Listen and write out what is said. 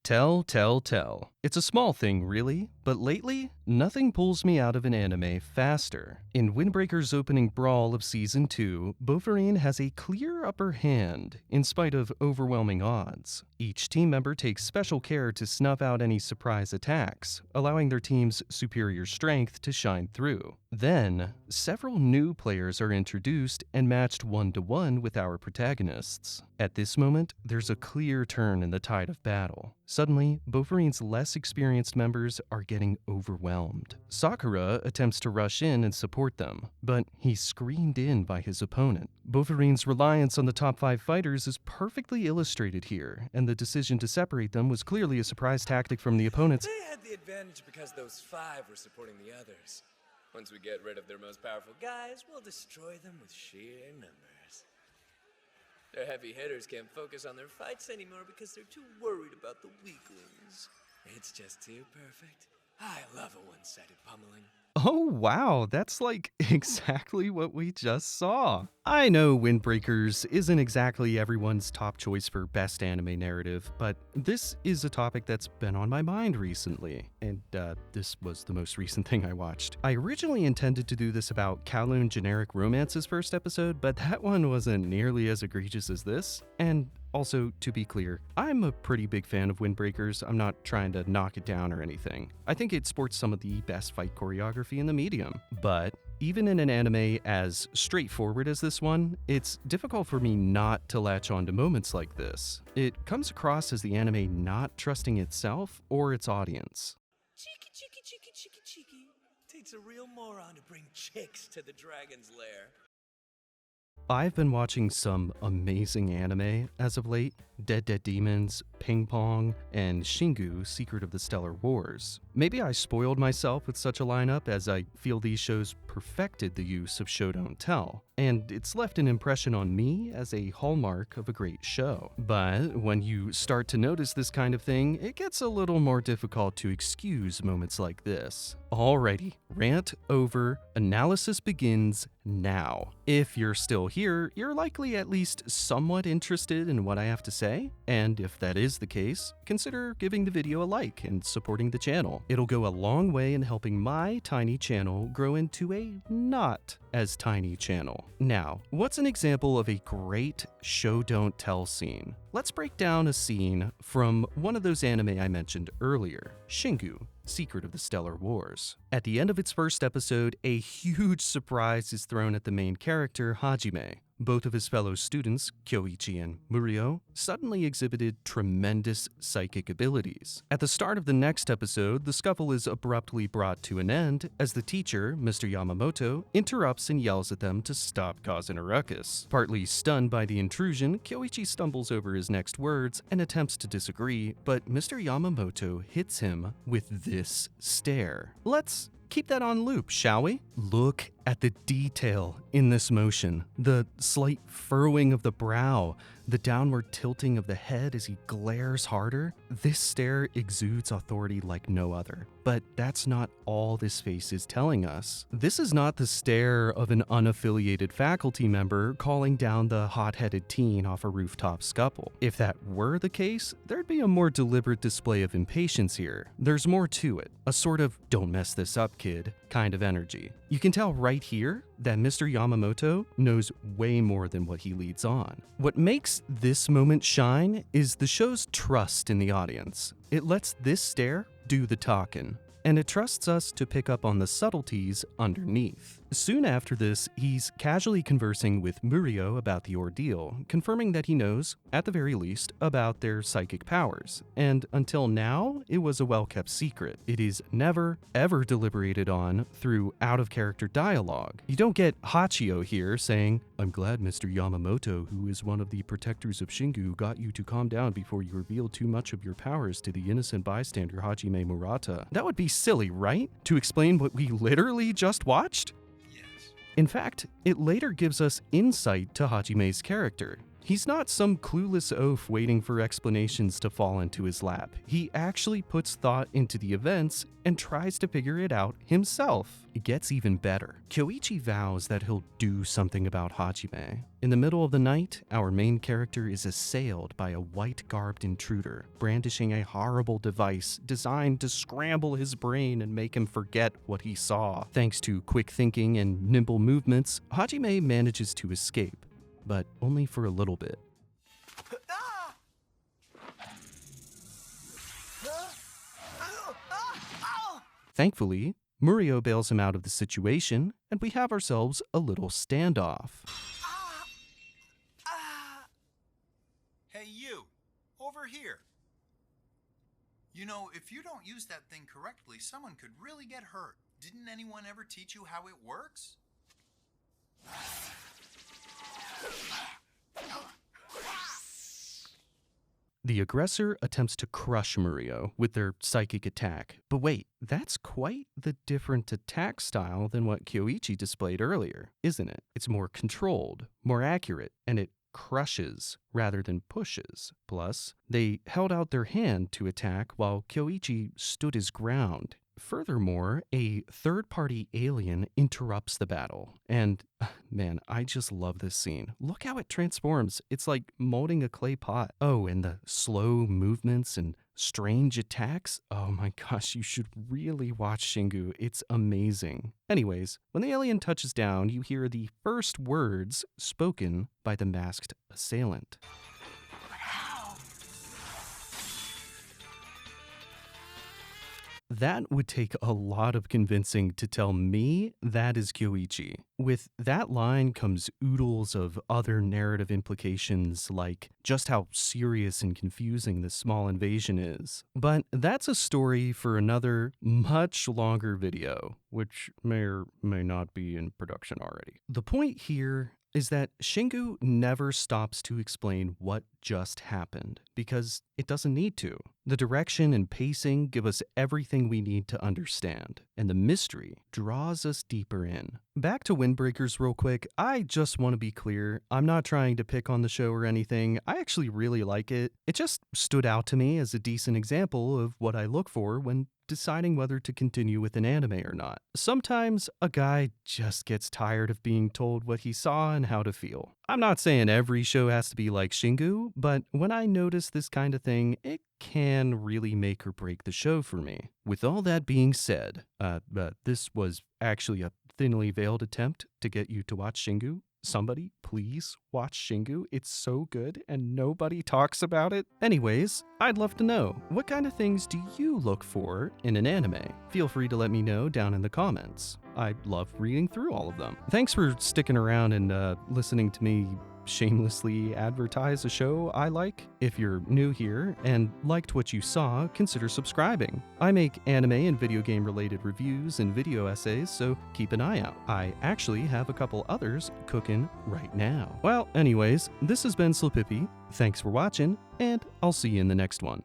Tell. It's a small thing, really, but lately, nothing pulls me out of an anime faster. In Windbreaker's opening brawl of Season 2, Bovarine has a clear upper hand, in spite of overwhelming odds. Each team member takes special care to snuff out any surprise attacks, allowing their team's superior strength to shine through. Then, several new players are introduced and matched one-to-one with our protagonists. At this moment, there's a clear turn in the tide of battle. Suddenly, Bovarine's less experienced members are getting overwhelmed. Sakura attempts to rush in and support them, but he's screened in by his opponent. Bovarine's reliance on the top 5 fighters is perfectly illustrated here, and the decision to separate them was clearly a surprise tactic from the opponents. They had the advantage because those 5 were supporting the others. Once we get rid of their most powerful guys, we'll destroy them with sheer numbers. Their heavy hitters can't focus on their fights anymore because they're too worried about the weaklings. It's just too perfect. I love a one-sided pummeling. Oh wow, that's like exactly what we just saw. I know Windbreakers isn't exactly everyone's top choice for best anime narrative, but this is a topic that's been on my mind recently, and this was the most recent thing I watched. I originally intended to do this about Kowloon Generic Romance's first episode, but that one wasn't nearly as egregious as this, and also, to be clear, I'm a pretty big fan of Windbreakers. I'm not trying to knock it down or anything. I think it sports some of the best fight choreography in the medium. But even in an anime as straightforward as this one, it's difficult for me not to latch on to moments like this. It comes across as the anime not trusting itself or its audience. Cheeky. Takes a real moron to bring chicks to the dragon's lair. I've been watching some amazing anime as of late. Dead Demons, Ping Pong, and Shingu, Secret of the Stellar Wars. Maybe I spoiled myself with such a lineup as I feel these shows perfected the use of show don't tell, and it's left an impression on me as a hallmark of a great show. But when you start to notice this kind of thing, it gets a little more difficult to excuse moments like this. Alrighty, rant over, analysis begins now. If you're still here, you're likely at least somewhat interested in what I have to say, and if that is the case, consider giving the video a like and supporting the channel. It'll go a long way in helping my tiny channel grow into a not as tiny channel. Now, what's an example of a great show don't tell scene? Let's break down a scene from one of those anime I mentioned earlier, Shingu, Secret of the Stellar Wars. At the end of its first episode, a huge surprise is thrown at the main character, Hajime. Both of his fellow students, Kyoichi and Murio, suddenly exhibited tremendous psychic abilities. At the start of the next episode, the scuffle is abruptly brought to an end as the teacher, Mr. Yamamoto, interrupts and yells at them to stop causing a ruckus. Partly stunned by the intrusion, Kyoichi stumbles over his next words and attempts to disagree, but Mr. Yamamoto hits him with this stare. Let's keep that on loop, shall we? Look at the detail in this motion. The slight furrowing of the brow, the downward tilting of the head as he glares harder. This stare exudes authority like no other. But that's not all this face is telling us. This is not the stare of an unaffiliated faculty member calling down the hot-headed teen off a rooftop scuffle. If that were the case, there'd be a more deliberate display of impatience here. There's more to it, a sort of "don't mess this up, kid" kind of energy. You can tell right here that Mr. Yamamoto knows way more than what he leads on. What makes this moment shine is the show's trust in the audience. It lets this stare do the talking, and it trusts us to pick up on the subtleties underneath. Soon after this, he's casually conversing with Murio about the ordeal, confirming that he knows, at the very least, about their psychic powers, and until now, it was a well-kept secret. It is never, ever deliberated on through out-of-character dialogue. You don't get Hachio here saying, "I'm glad Mr. Yamamoto, who is one of the protectors of Shingu, got you to calm down before you revealed too much of your powers to the innocent bystander Hajime Murata." That would be silly, right? To explain what we literally just watched? In fact, it later gives us insight to Hajime's character. He's not some clueless oaf waiting for explanations to fall into his lap. He actually puts thought into the events and tries to figure it out himself. It gets even better. Kyoichi vows that he'll do something about Hajime. In the middle of the night, our main character is assailed by a white-garbed intruder, brandishing a horrible device designed to scramble his brain and make him forget what he saw. Thanks to quick thinking and nimble movements, Hajime manages to escape, but only for a little bit. Thankfully, Murio bails him out of the situation, and we have ourselves a little standoff. Hey, you! Over here! You know, if you don't use that thing correctly, someone could really get hurt. Didn't anyone ever teach you how it works? The aggressor attempts to crush Murio with their psychic attack. But wait, that's quite the different attack style than what Kyoichi displayed earlier, isn't it? It's more controlled, more accurate, and it crushes rather than pushes. Plus, they held out their hand to attack while Kyoichi stood his ground. Furthermore, a third-party alien interrupts the battle. And, man, I just love this scene. Look how it transforms. It's like molding a clay pot. Oh, and the slow movements and strange attacks. Oh my gosh, you should really watch Shingu. It's amazing. Anyways, when the alien touches down, you hear the first words spoken by the masked assailant. That would take a lot of convincing to tell me that is Kyoichi. With that line comes oodles of other narrative implications, like just how serious and confusing this small invasion is. But that's a story for another, much longer video, which may or may not be in production already. The point here is that Shingu never stops to explain what just happened, because it doesn't need to. The direction and pacing give us everything we need to understand, and the mystery draws us deeper in. Back to Windbreakers real quick, I just want to be clear, I'm not trying to pick on the show or anything, I actually really like it. It just stood out to me as a decent example of what I look for when deciding whether to continue with an anime or not. Sometimes a guy just gets tired of being told what he saw and how to feel. I'm not saying every show has to be like Shingu, but when I notice this kind of thing, it can really make or break the show for me. With all that being said, this was actually a thinly veiled attempt to get you to watch Shingu. Somebody, please watch Shingu. It's so good and nobody talks about it. Anyways, I'd love to know, what kind of things do you look for in an anime? Feel free to let me know down in the comments. I love reading through all of them. Thanks for sticking around and listening to me shamelessly advertise a show I like. If you're new here and liked what you saw, consider subscribing. I make anime and video game related reviews and video essays, so keep an eye out. I actually have a couple others cooking right now. Well, anyways, this has been Slipippy. Thanks for watching, and I'll see you in the next one.